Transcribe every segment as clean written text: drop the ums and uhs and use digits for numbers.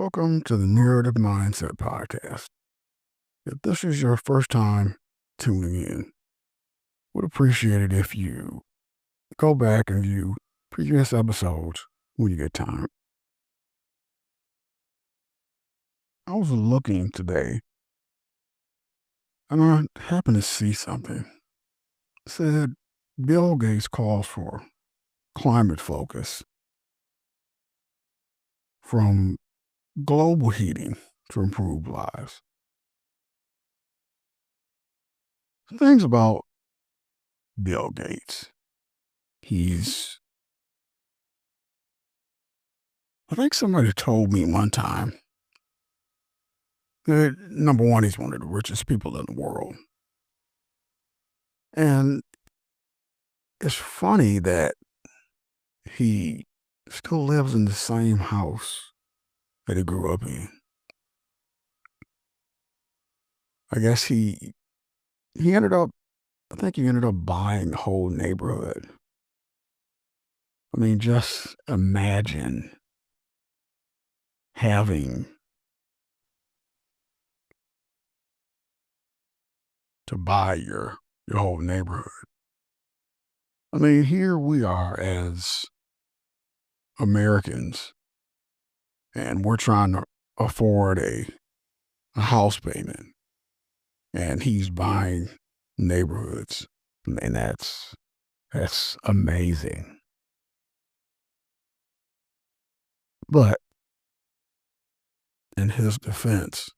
Welcome to the Narrative Mindset Podcast. If this is your first time tuning in, would appreciate it if you go back and view previous episodes when you get time. I was looking today and I happened to see something. It said Bill Gates calls for climate focus from global heating to improve lives. Things about Bill Gates. I think somebody told me one time that number one, he's one of the richest people in the world. And it's funny that he still lives in the same house that he grew up in. I guess he ended up I think he ended up buying the whole neighborhood. I mean, just imagine having to buy your whole neighborhood. I mean, here we are as Americans, and we're trying to afford a house payment, and he's buying neighborhoods. And that's amazing. But in his defense,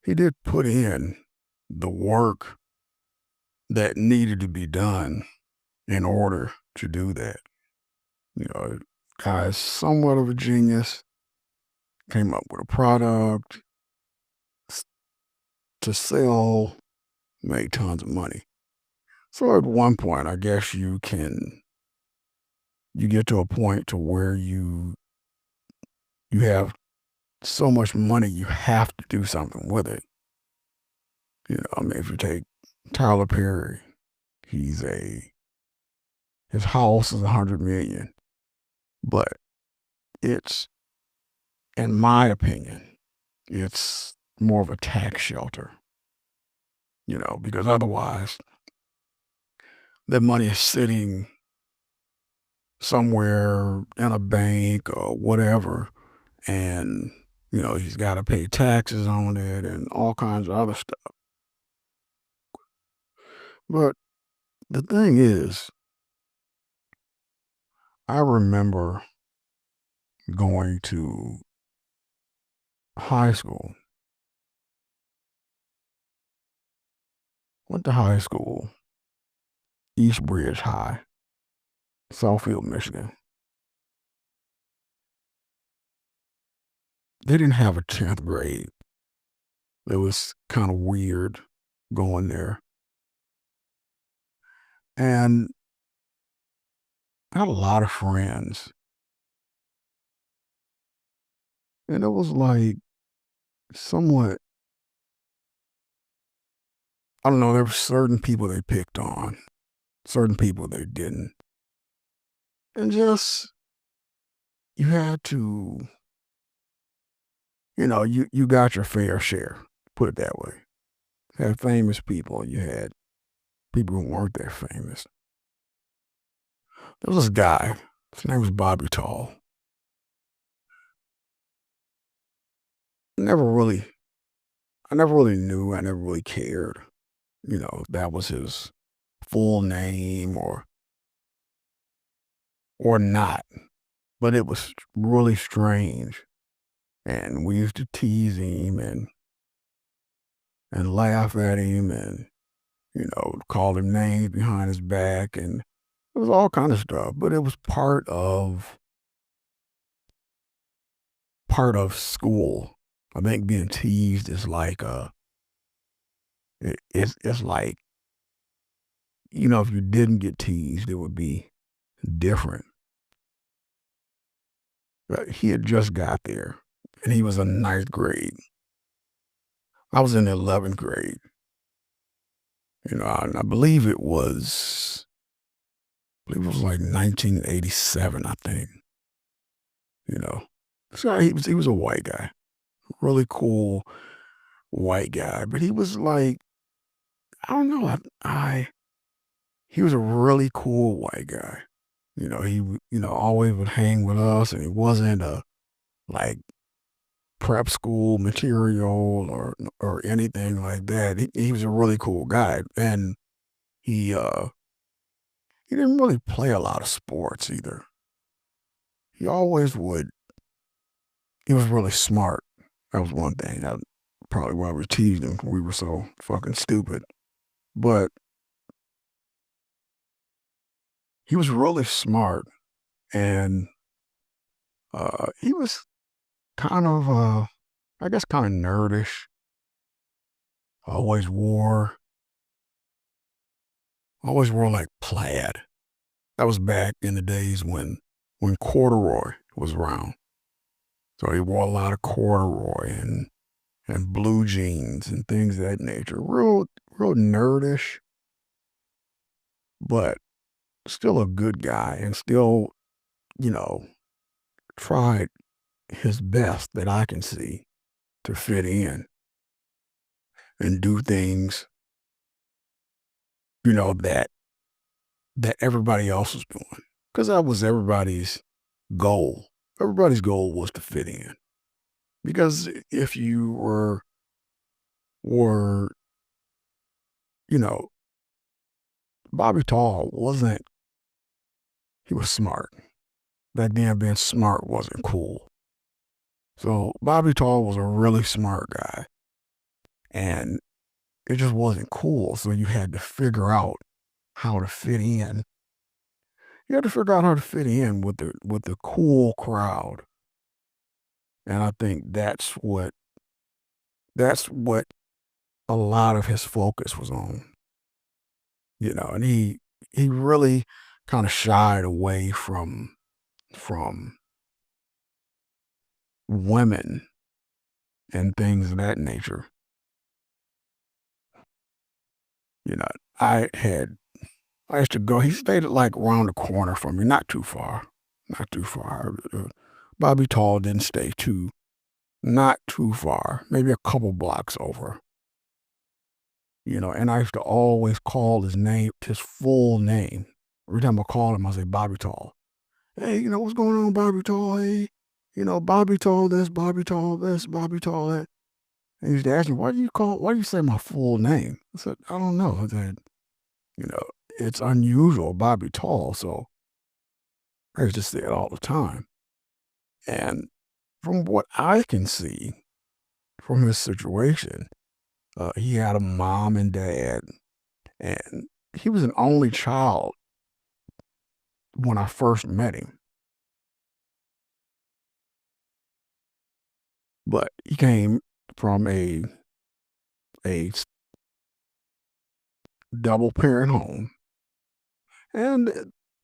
he did put in the work that needed to be done in order to do that. The guy's somewhat of a genius, came up with a product to sell, made tons of money. So at one point, I guess you get to a point to where you have so much money, you have to do something with it. I mean, if you take Tyler Perry, his house is 100 million, but it's, in my opinion, it's more of a tax shelter, because otherwise that money is sitting somewhere in a bank or whatever, and he's got to pay taxes on it and all kinds of other stuff. But the thing is, I remember going to high school. Went to high school, East Bridge High, Southfield, Michigan. They didn't have a 10th grade. It was kind of weird going there. And I had a lot of friends. And it was like somewhat, I don't know, there were certain people they picked on, certain people they didn't. And just, you had to, you got your fair share, put it that way. You had famous people, you had people who weren't that famous. There was this guy, his name was Bobby Tall. I never really knew, I never really cared, if that was his full name or not. But it was really strange. And we used to tease him and laugh at him and, call him names behind his back, and it was all kind of stuff. But it was part of school. I think being teased is like it's like, if you didn't get teased, it would be different. But he had just got there, and he was in 9th grade. I was in the 11th grade. And I believe it was like 1987, I think. So he was a white guy, really cool white guy, but he was like, I don't know, I he was a really cool white guy. Always would hang with us, and he wasn't a like prep school material or anything like that. He was a really cool guy, and he uh he didn't really play a lot of sports either. He always would. He was really smart. That was one thing. That probably why we teased him. We were so fucking stupid. But he was really smart, and he was kind of, I guess, kind of nerdish. Always wore, always wore like plaid. That was back in the days when corduroy was around. So he wore a lot of corduroy and blue jeans and things of that nature. Real nerdish, but still a good guy and still, you know, tried his best that I can see to fit in and do things, that everybody else was doing. Because that was everybody's goal. Everybody's goal was to fit in. Because if you were, you know, Bobby Tall wasn't, he was smart. Back then being smart wasn't cool. So Bobby Tall was a really smart guy. And it just wasn't cool. So you had to figure out how to fit in. You had to figure out how to fit in with the cool crowd. And I think that's what a lot of his focus was on. And he really kind of shied away from women and things of that nature. You know, I had I used to go. He stayed like around the corner from me, not too far, not too far. Bobby Tall didn't stay not too far, maybe a couple blocks over. And I used to always call his full name. Every time I called him, I say Bobby Tall. Hey, what's going on, Bobby Tall? Hey, Bobby Tall this, Bobby Tall this, Bobby Tall that. And he used to ask me, why do you say my full name? I said, I don't know. I said, you know, it's unusual, Bobby Tall. So I used to say it all the time. And from what I can see from his situation, he had a mom and dad, and he was an only child when I first met him. But he came from a double parent home, and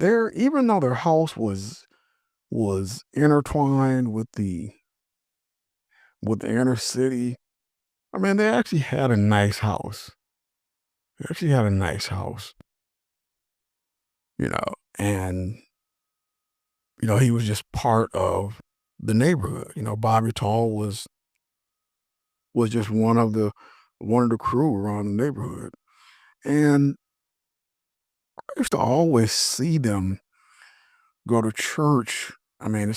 even though their house was intertwined with the inner city, I mean, they actually had a nice house. They actually had a nice house, you know, and he was just part of the neighborhood. Bobby Tall was just one of the crew around the neighborhood. And I used to always see them go to church. I mean,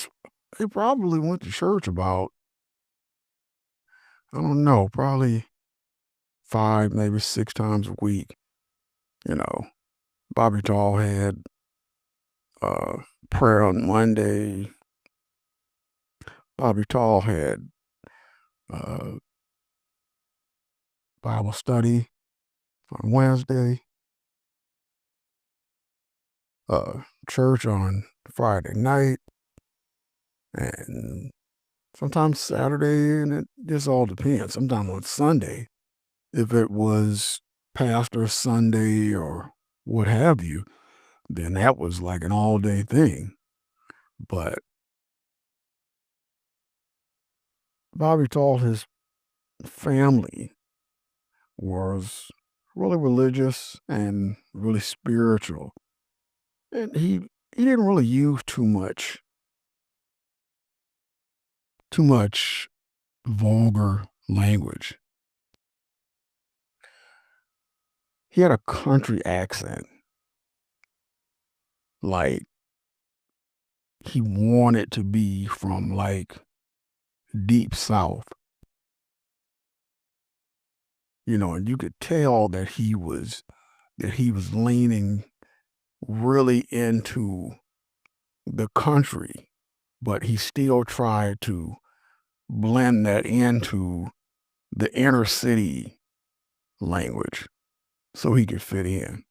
they probably went to church about, I don't know, probably 5, maybe 6 times a week. You know, Bobby Tall had uh, prayer on Monday. Bobby Tall had uh, Bible study on Wednesday, uh, church on Friday night, and sometimes Saturday, and it just all depends. Sometimes on Sunday, if it was Pastor Sunday or what have you, then that was like an all day thing. But Bobby told his family was really religious and really spiritual. And he didn't really use too much too much vulgar language. He had a country accent, like he wanted to be from like deep south, and you could tell that he was leaning really into the country, but he still tried to blend that into the inner city language so he could fit in.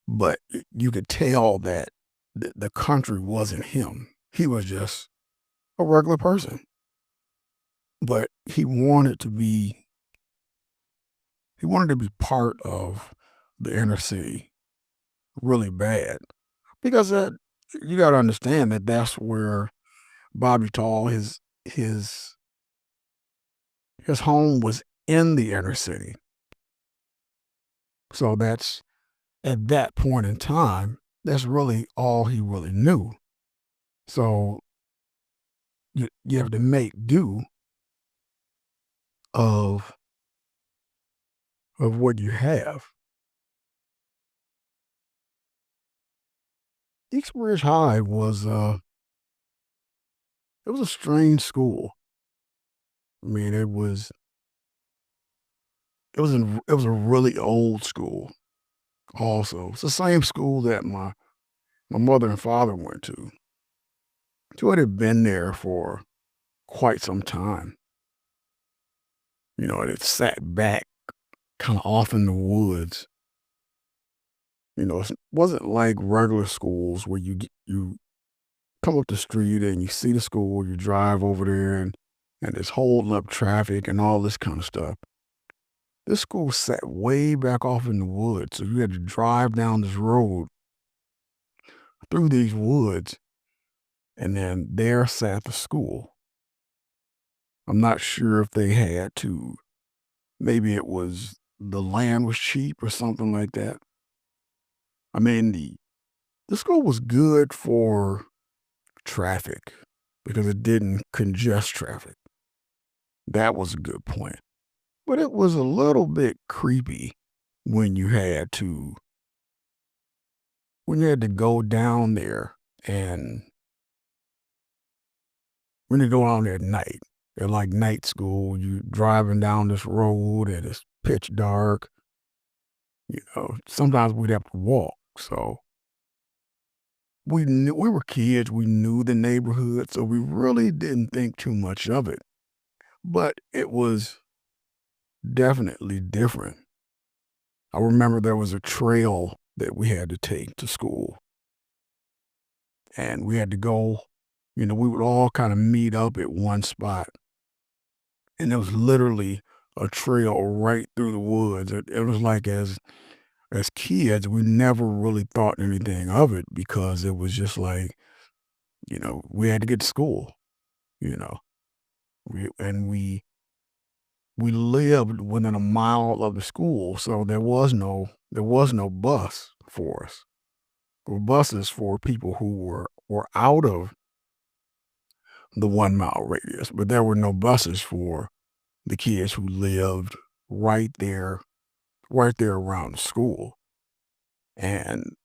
But you could tell that the country wasn't him. He was just a regular person. But he wanted to be part of the inner city really bad because you got to understand that that's where Bobby Tall his home was in the inner city. So that's at that point in time, that's really all he really knew. So you have to make do of what you have. East Ridge High it was a strange school. I mean, it was a really old school also. It's the same school that my mother and father went to. So it had been there for quite some time. It sat back kind of off in the woods. It wasn't like regular schools where you come up the street and you see the school, you drive over there and it's holding up traffic and all this kind of stuff. This school sat way back off in the woods, so you had to drive down this road through these woods, and then there sat the school. I'm not sure if they had to. Maybe it was the land was cheap or something like that. I mean, the school was good for traffic because it didn't congest traffic. That was a good point. But it was a little bit creepy when you had to go down there and when you go out there at night. At like night school, you driving down this road and it's pitch dark. Sometimes we'd have to walk. So we were kids, we knew the neighborhood, so we really didn't think too much of it. But it was definitely different. I remember there was a trail that we had to take to school, and we had to go, we would all kind of meet up at one spot, and it was literally a trail right through the woods. It was like as kids, we never really thought anything of it because it was just like, we had to get to school, you know. We lived within a mile of the school, so there was no bus for us. There were buses for people who were out of the 1 mile radius, but there were no buses for the kids who lived right there around the school. And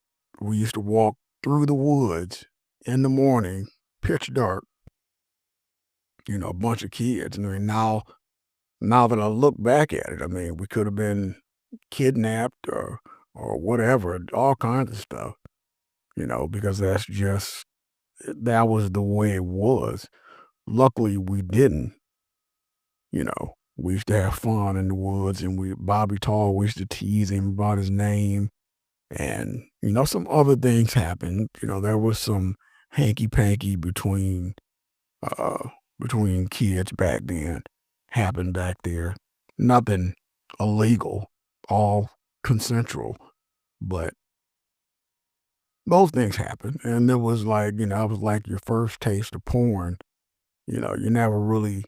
we used to walk through the woods in the morning, pitch dark, a bunch of kids. I mean, now that I look back at it, I mean, we could have been kidnapped or whatever, all kinds of stuff, because that was the way it was. Luckily, we didn't, We used to have fun in the woods, and Bobby Tall, we used to tease him about his name. And, some other things happened. There was some hanky panky uh, between kids back then, happened back there. Nothing illegal, all consensual, but those things happened. And it was like, it was like your first taste of porn. You never really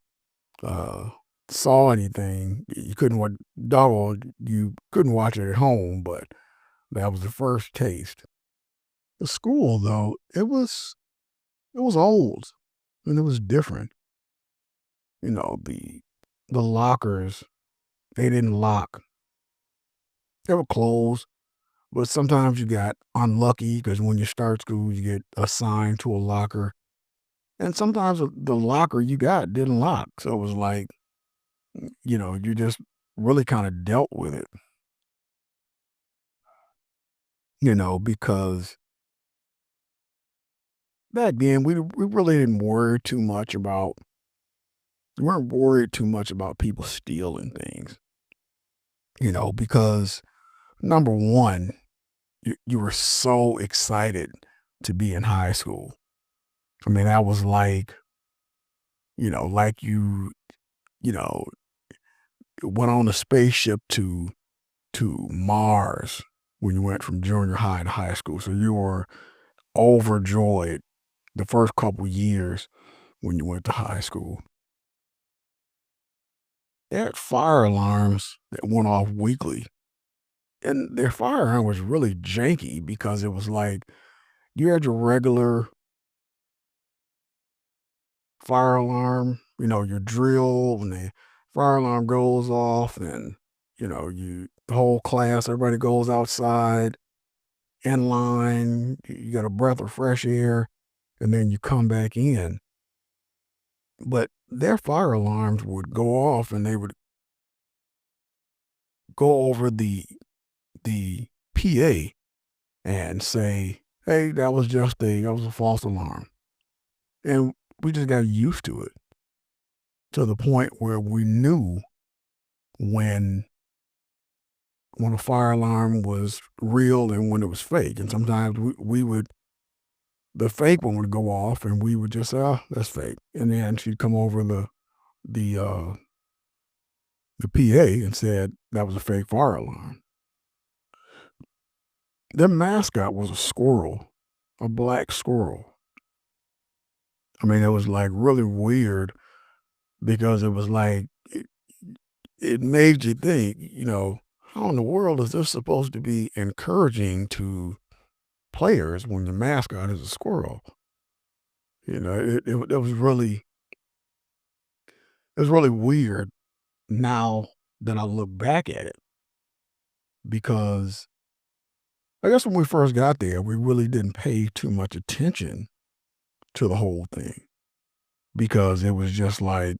uh, saw anything. You couldn't watch, you couldn't watch it at home, but that was the first taste. The school, though, It was old and it was different. The lockers, they didn't lock. They were closed, but sometimes you got unlucky because when you start school, you get assigned to a locker. And sometimes the locker you got didn't lock. So it was like, you just really kind of dealt with it, because back then we really didn't worry too much about, we weren't worried too much about people stealing things, because number one, you were so excited to be in high school. I mean, that was like you know, went on a spaceship to Mars when you went from junior high to high school. So you were overjoyed the first couple years when you went to high school. They had fire alarms that went off weekly. And their fire alarm was really janky because it was like you had your regular fire alarm, your drill when the fire alarm goes off, and the whole class, everybody goes outside in line, you got a breath of fresh air, and then you come back in. But their fire alarms would go off and they would go over the PA and say, "Hey, that was a false alarm." And we just got used to it to the point where we knew when a fire alarm was real and when it was fake. And sometimes we would, the fake one would go off and we would just say, "Oh, that's fake." And then she'd come over the uh the PA and said that was a fake fire alarm. Their mascot was a squirrel, a black squirrel. I mean, it was like really weird because it was like it made you think, how in the world is this supposed to be encouraging to players when the mascot is a squirrel? It was really weird now that I look back at it because I guess when we first got there, we really didn't pay too much attention to the whole thing because it was just like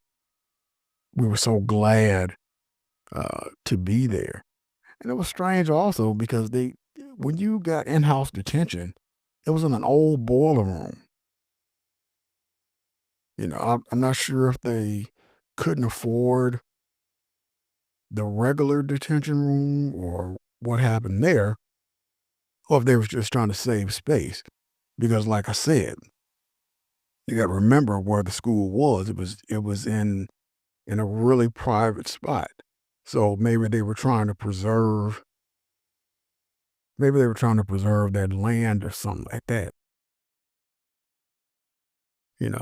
we were so glad to be there. And it was strange also because when you got in-house detention, it was in an old boiler room. I'm not sure if they couldn't afford the regular detention room or what happened there, or if they was just trying to save space. Because, like I said, you got to remember where the school was. It was in a really private spot. So maybe they were trying to preserve that land or something like that. When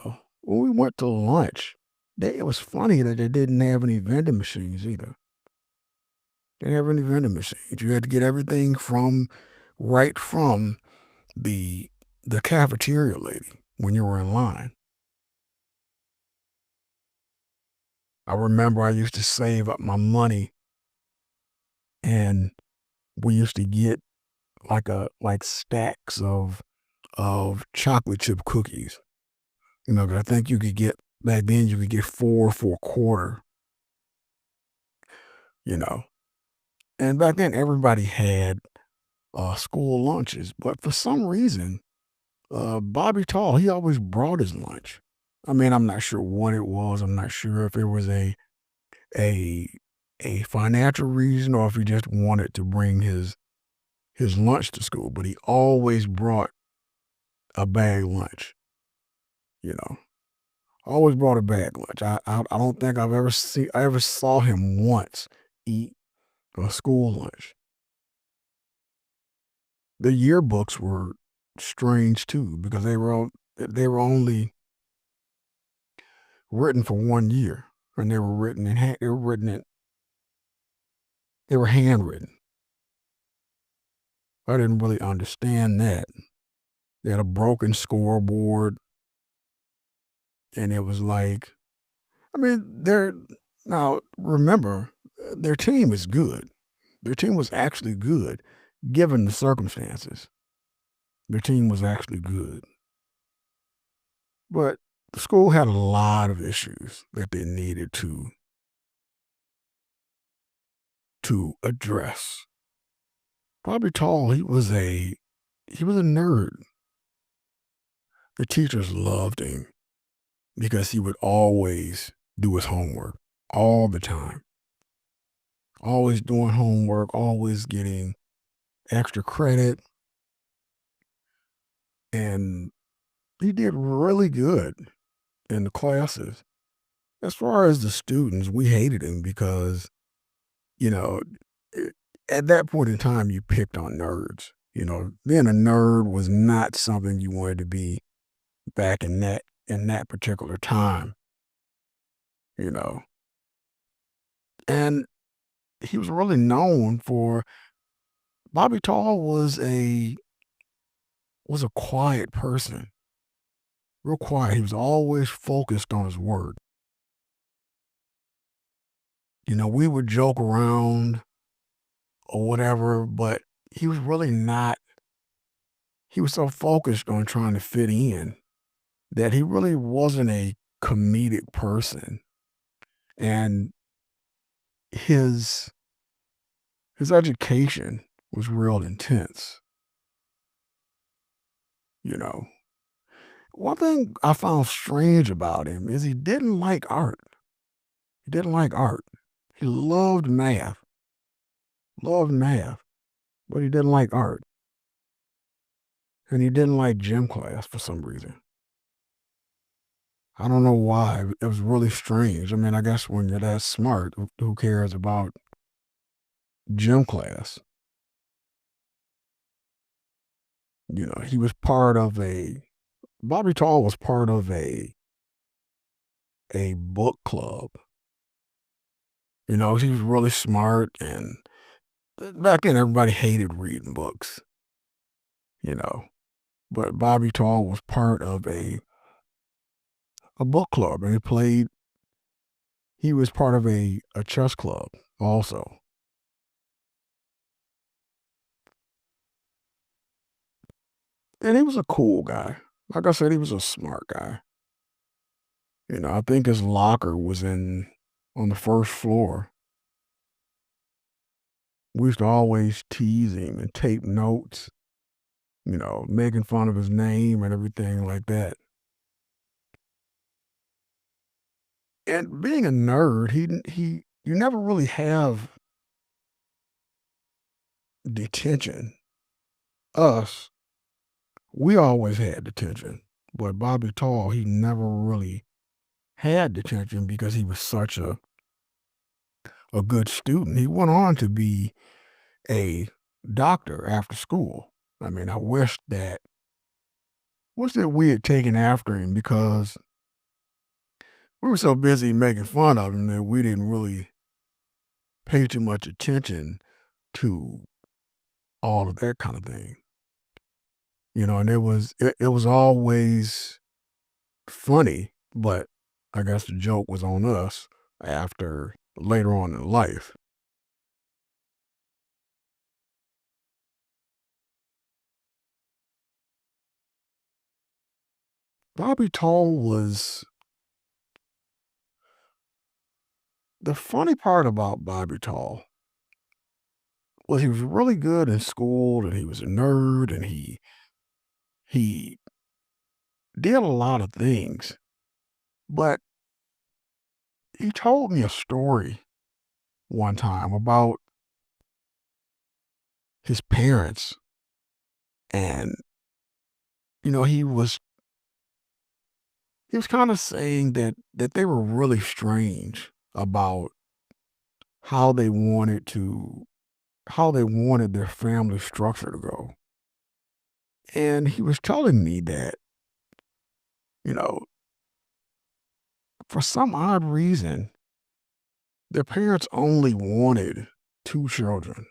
we went to lunch, it was funny that they didn't have any vending machines either. They didn't have any vending machines. You had to get everything right from the the cafeteria lady when you were in line. I remember I used to save up my money and we used to get like stacks of chocolate chip cookies. 'Cause I think you could get back then you could get 4 for a quarter, you know. And back then everybody had school lunches, but for some reason, Bobby Tall, he always brought his lunch. I mean, I'm not sure what it was. I'm not sure if it was a a financial reason or if he just wanted to bring his lunch to school, but he always brought a bag lunch, you know. Always brought a bag lunch. I don't think I ever saw him once eat a school lunch. The yearbooks were strange too because they were only written for 1 year, and they were handwritten. I didn't really understand that. They had a broken scoreboard. And it was like, I mean, they're now remember, their team is good. Their team was actually good given the circumstances. Their team was actually good. But the school had a lot of issues that they needed to address. Bobby Tall, he was a nerd. The teachers loved him because he would always do his homework all the time. Always doing homework, always getting extra credit, and he did really good in the classes. As far as the students, we hated him because, you know, eh, at that point in time, you picked on nerds. Being a nerd was not something you wanted to be back in that particular time, you know. And he was really known for Bobby Tall was a quiet person, real quiet. He was always focused on his work. We would joke around or whatever, but he was really not. He was so focused on trying to fit in that he really wasn't a comedic person. And his his education was real intense, you know. One thing I found strange about him is he didn't like art. He didn't like art. He loved math, but he didn't like art. And he didn't like gym class for some reason. I don't know why. It was really strange. I mean, I guess when you're that smart, who cares about gym class? He was part of Bobby Tall was part of a book club. He was really smart, and back then everybody hated reading books, you know. But Bobby Tall was part of a book club, and he was part of a chess club also. And he was a cool guy. Like I said, he was a smart guy. I think his locker was on the first floor. We used to always tease him and tape notes, making fun of his name and everything like that. And being a nerd, you never really have detention. Us, we always had detention. But Bobby Tall, he never really had detention because he was such a good student. He went on to be a doctor after school. I mean, I wish that we had taken after him because we were so busy making fun of him that we didn't really pay too much attention to all of that kind of thing. And it was always funny, but I guess the joke was on us after later on in life. Bobby Tall was the funny part about Bobby Tall was he was really good in school and he was a nerd and he did a lot of things. But he told me a story one time about his parents, and he was kind of saying that they were really strange about how they wanted to how they wanted their family structure to go. And he was telling me that, you know, for some odd reason, their parents only wanted two children.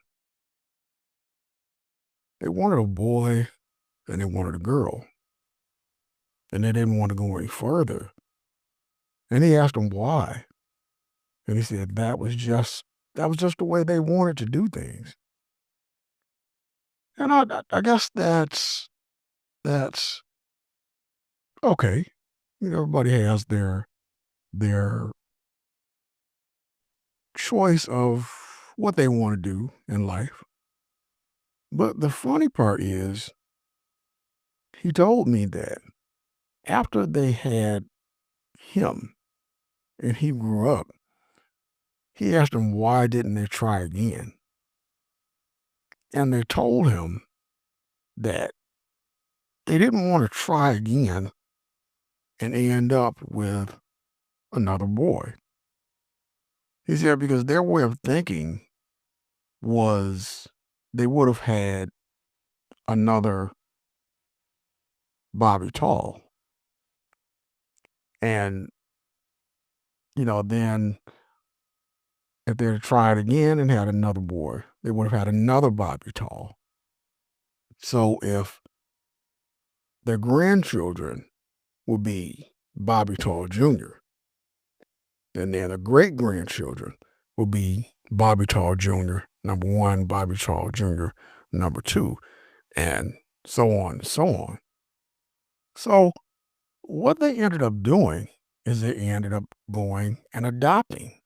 They wanted a boy and they wanted a girl. And they didn't want to go any further. And he asked him why. And he said that was just the way they wanted to do things. And I guess that's okay. Everybody has their choice of what they want to do in life. But the funny part is he told me that after they had him and he grew up, he asked them why didn't they try again? And they told him that they didn't want to try again and end up with another boy. He said because their way of thinking was they would have had another Bobby Tall. And, then if they had tried again and had another boy, they would have had another Bobby Tall. So if their grandchildren would be Bobby Tall Jr., and then the great grandchildren will be Bobby Tall Jr., number one, Bobby Tall Jr., number two, and so on and so on. So what they ended up doing is they ended up going and adopting.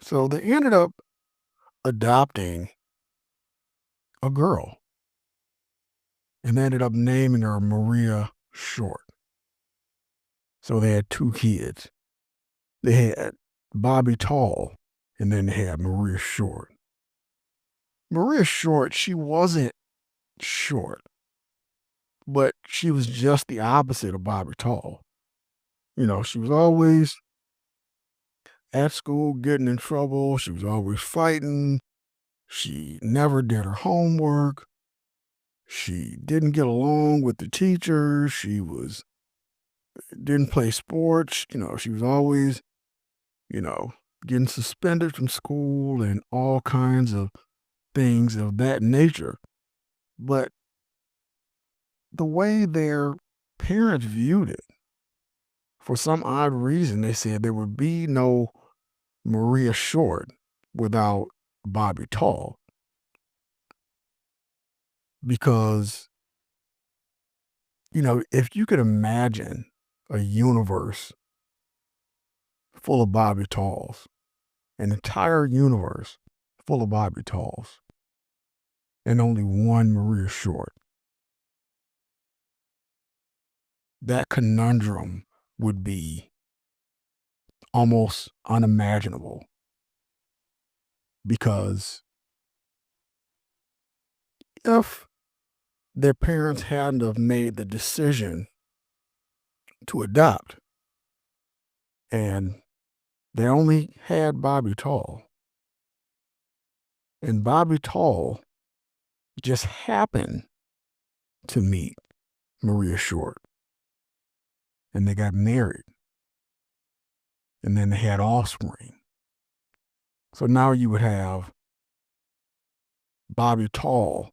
So they ended up adopting a girl and they ended up naming her Maria Short. So they had two kids. They had Bobby Tall and then they had Maria Short. Maria Short, she wasn't short, but she was just the opposite of Bobby Tall. She was always at school getting in trouble. She was always fighting. She never did her homework. She didn't get along with the teachers. She didn't play sports. She was always, you know, getting suspended from school and all kinds of things of that nature. But the way their parents viewed it, for some odd reason, they said there would be no Maria Short without Bobby Tall. Because, if you could imagine a universe full of Bobby Talls, an entire universe full of Bobby Talls, and only one Maria Short, that conundrum would be almost unimaginable because if their parents hadn't have made the decision to adopt and they only had Bobby Tall, and Bobby Tall just happened to meet Maria Short, and they got married, and then they had offspring. So now you would have Bobby Tall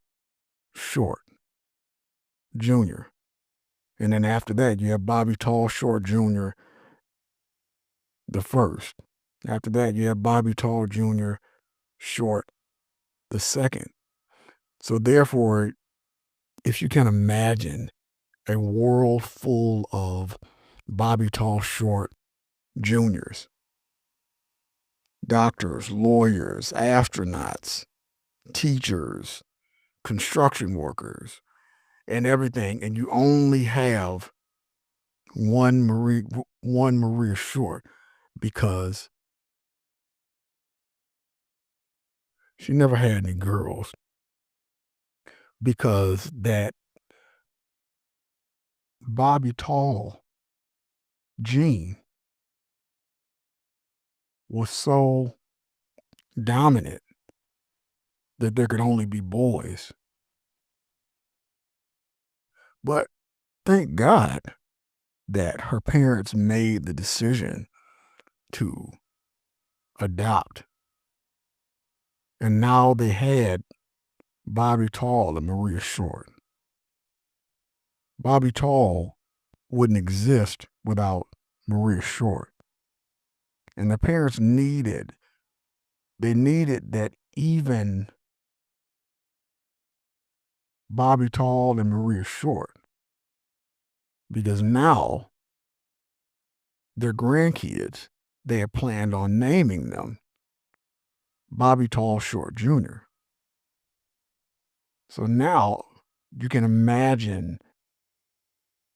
Short Jr., and then after that you have Bobby Tall Short Jr. the first. After that you have Bobby Tall Jr. Short the second. So therefore, if you can imagine a world full of Bobby Tall Short Juniors, doctors, lawyers, astronauts, teachers, construction workers, and everything, and you only have one Maria Short because she never had any girls, because that Bobby Tall gene was so dominant that there could only be boys. But thank God that her parents made the decision to adopt. And now they had Bobby Tall and Maria Short. Bobby Tall wouldn't exist without Maria Short. And the parents needed that even Bobby Tall and Maria Short, because now their grandkids, they had planned on naming them Bobby Tall Short Jr. So now you can imagine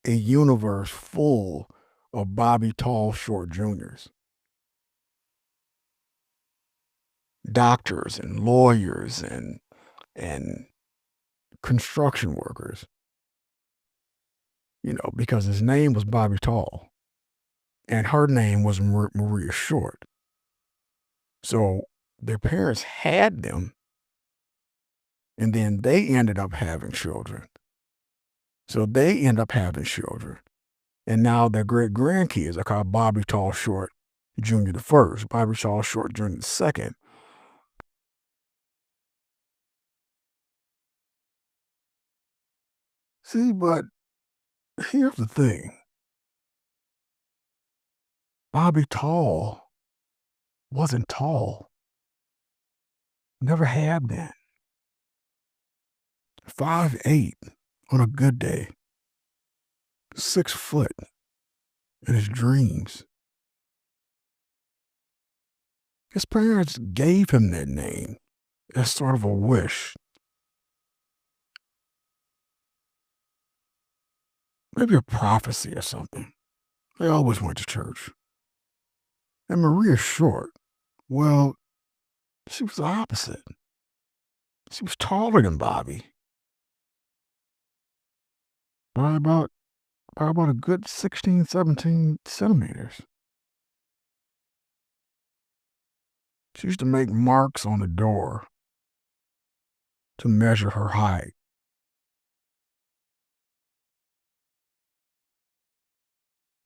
a universe full of Bobby Tall Short Juniors, doctors and lawyers and construction workers, because his name was Bobby Tall and her name was Maria Short. So their parents had them, and then they ended up having children. So they end up having children. And now their great grandkids are called Bobby Tall Short Jr. the first, Bobby Tall Short Jr. the second. See, but here's the thing. Bobby Tall wasn't tall. Never had been. 5'8" on a good day. 6 foot in his dreams. His parents gave him that name as sort of a wish. Maybe a prophecy or something. They always went to church. And Maria Short, well, she was the opposite. She was taller than Bobby by about a good 16, 17 centimeters. She used to make marks on the door to measure her height.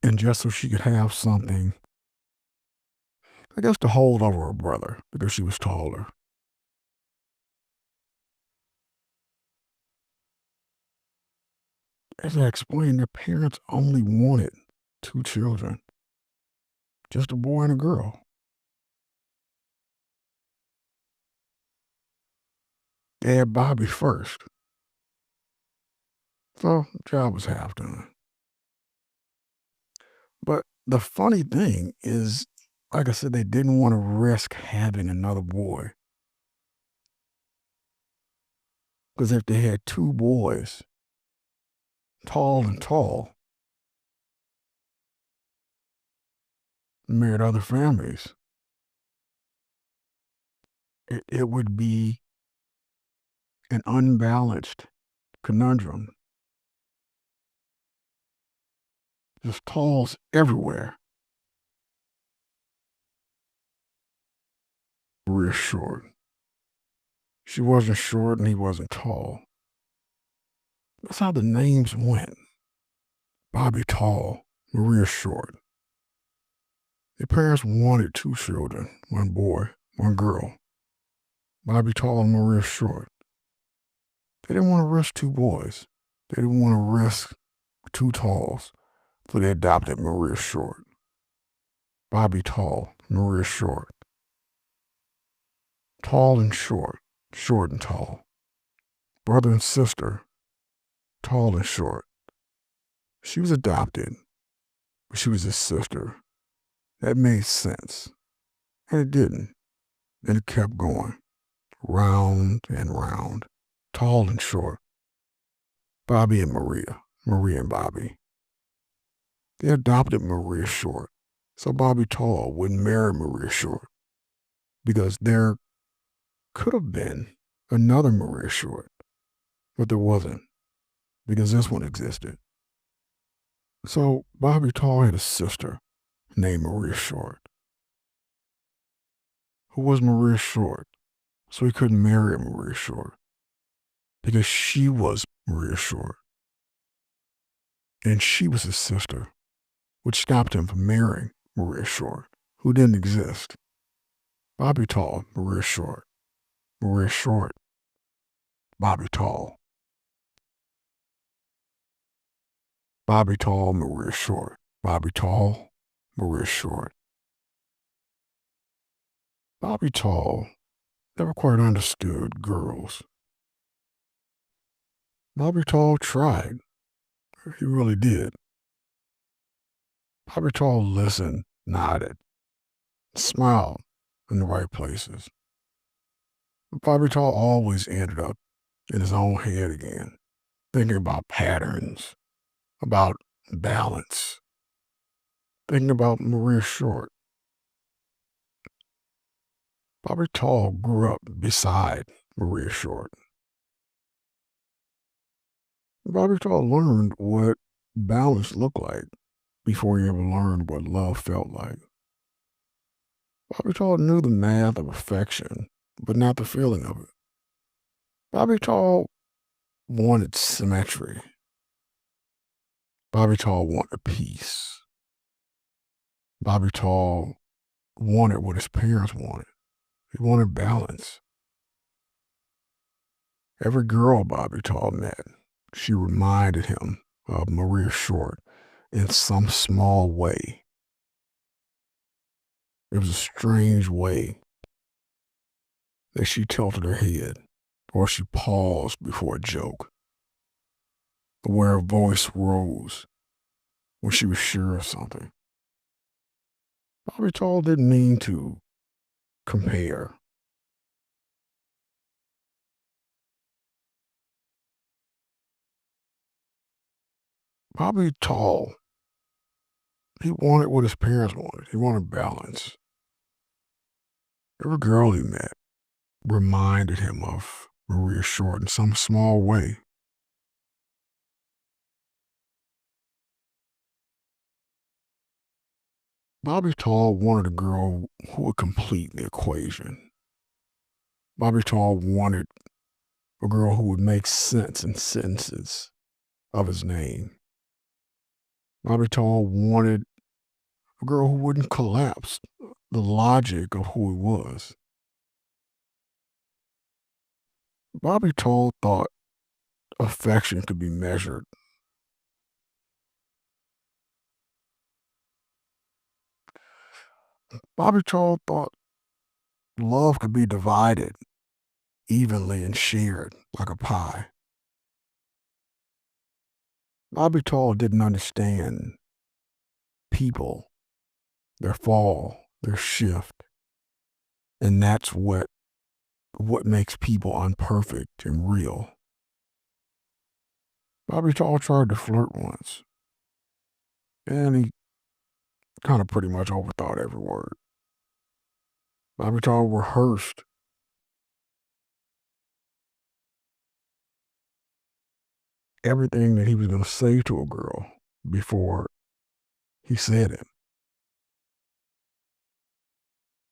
And just so she could have something, I guess, to hold over her brother because she was taller. As I explained, their parents only wanted 2 children, just a boy and a girl. They had Bobby first, so the job was half done. But the funny thing is, like I said, they didn't want to risk having another boy. Because if they had 2 boys, tall and tall, married other families, it would be an unbalanced conundrum. Just talls everywhere. Maria Short. She wasn't short and he wasn't tall. That's how the names went. Bobby Tall, Maria Short. Their parents wanted 2 children, 1 boy, 1 girl. Bobby Tall and Maria Short. They didn't want to risk 2 boys. They didn't want to risk 2 talls, so they adopted Maria Short. Bobby Tall, Maria Short. Tall and short, short and tall. Brother and sister, tall and short. She was adopted, but she was his sister. That made sense. And it didn't. And it kept going. Round and round. Tall and short. Bobby and Maria. Maria and Bobby. They adopted Maria Short. So Bobby Tall wouldn't marry Maria Short. Because there could have been another Maria Short. But there wasn't. Because this one existed. So Bobby Tall had a sister named Maria Short. Who was Maria Short? So he couldn't marry Maria Short. Because she was Maria Short. And she was his sister, which stopped him from marrying Maria Short, who didn't exist. Bobby Tall, Maria Short. Maria Short, Bobby Tall. Bobby Tall, Maria Short. Bobby Tall, Maria Short. Bobby Tall never quite understood girls. Bobby Tall tried. He really did. Bobby Tall listened, nodded, smiled in the right places. But Bobby Tall always ended up in his own head again, thinking about patterns, about balance, thinking about Maria Short. Bobby Tall grew up beside Maria Short. Bobby Tall learned what balance looked like before he ever learned what love felt like. Bobby Tall knew the math of affection, but not the feeling of it. Bobby Tall wanted symmetry. Bobby Tall wanted peace. Bobby Tall wanted what his parents wanted. He wanted balance. Every girl Bobby Tall met, she reminded him of Maria Short in some small way. It was a strange way that she tilted her head or she paused before a joke, or where her voice rose when she was sure of something. Bobby Tall didn't mean to compare. Bobby Tall, he wanted what his parents wanted. He wanted balance. Every girl he met reminded him of Maria Short in some small way. Bobby Tall wanted a girl who would complete the equation. Bobby Tall wanted a girl who would make sense in sentences of his name. Bobby Tall wanted a girl who wouldn't collapse the logic of who he was. Bobby Tall thought affection could be measured. Bobby Tall thought love could be divided evenly and shared like a pie. Bobby Tall didn't understand people, their fall, their shift, and that's what makes people unperfect and real. Bobby Tall tried to flirt once, and he kind of pretty much overthought every word. Bobby Tall rehearsed everything that he was going to say to a girl before he said it.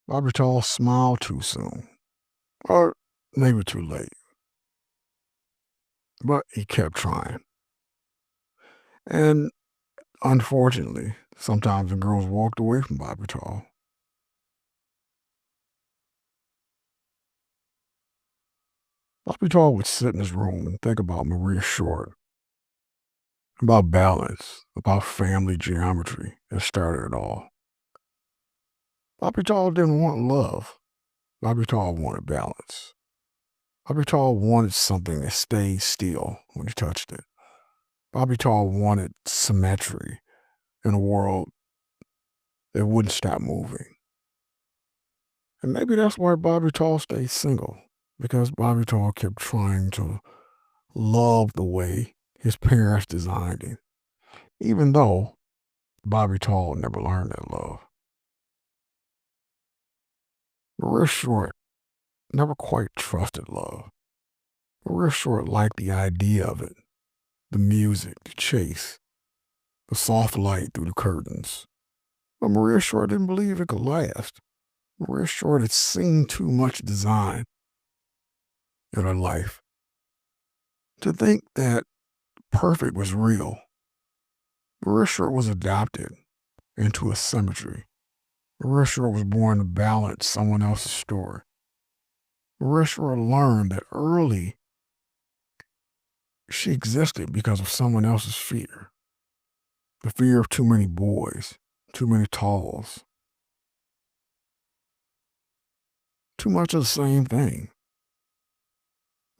Bobby Tall smiled too soon, or maybe too late, but he kept trying. And unfortunately, sometimes the girls walked away from Bobby Tall. Bobby Tall would sit in his room and think about Maria Short, about balance, about family geometry that started it all. Bobby Tall didn't want love. Bobby Tall wanted balance. Bobby Tall wanted something that stayed still when he touched it. Bobby Tall wanted symmetry in a world that wouldn't stop moving. And maybe that's why Bobby Tall stayed single, because Bobby Tall kept trying to love the way his parents designed him, even though Bobby Tall never learned that love. Maria Short never quite trusted love. Maria Short liked the idea of it, the music, the chase, the soft light through the curtains. But Maria Short didn't believe it could last. Maria Short had seen too much design in her life to think that perfect was real. Maria Short was adopted into a symmetry. Maria Short was born to balance someone else's story. Maria Short learned that early she existed because of someone else's fear. The fear of too many boys, too many talls, too much of the same thing.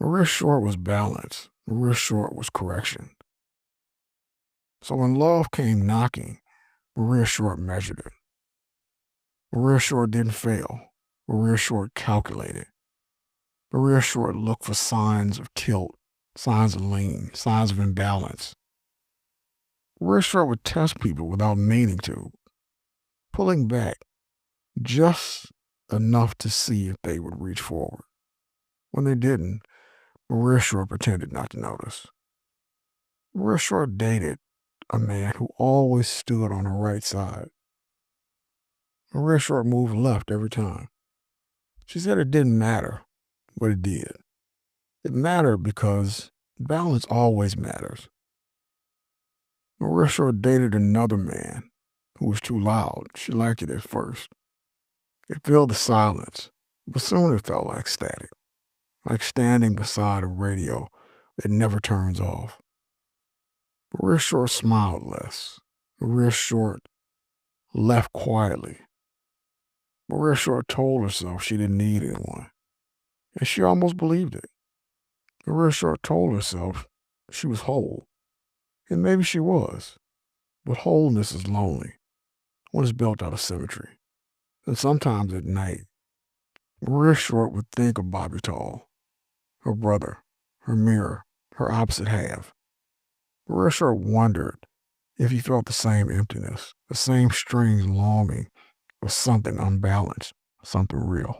Maria Short was balance. Maria Short was correction. So when love came knocking, Maria Short measured it. Maria Short didn't fail. Maria Short calculated. Maria Short looked for signs of tilt, signs of lean, signs of imbalance. Maria Short would test people without meaning to, pulling back just enough to see if they would reach forward. When they didn't, Maria Short pretended not to notice. Maria Short dated a man who always stood on her right side. Maria Short moved left every time. She said it didn't matter, but it did. It mattered because balance always matters. Maria Short dated another man who was too loud. She liked it at first. It filled the silence, but soon it felt like static, like standing beside a radio that never turns off. Maria Short smiled less. Maria Short left quietly. Maria Short told herself she didn't need anyone, and she almost believed it. Maria Short told herself she was whole, and maybe she was, but wholeness is lonely when it's built out of symmetry. And sometimes at night, Maria Short would think of Bobby Tall, her brother, her mirror, her opposite half. Maria Short wondered if he felt the same emptiness, the same strange longing for something unbalanced, something real.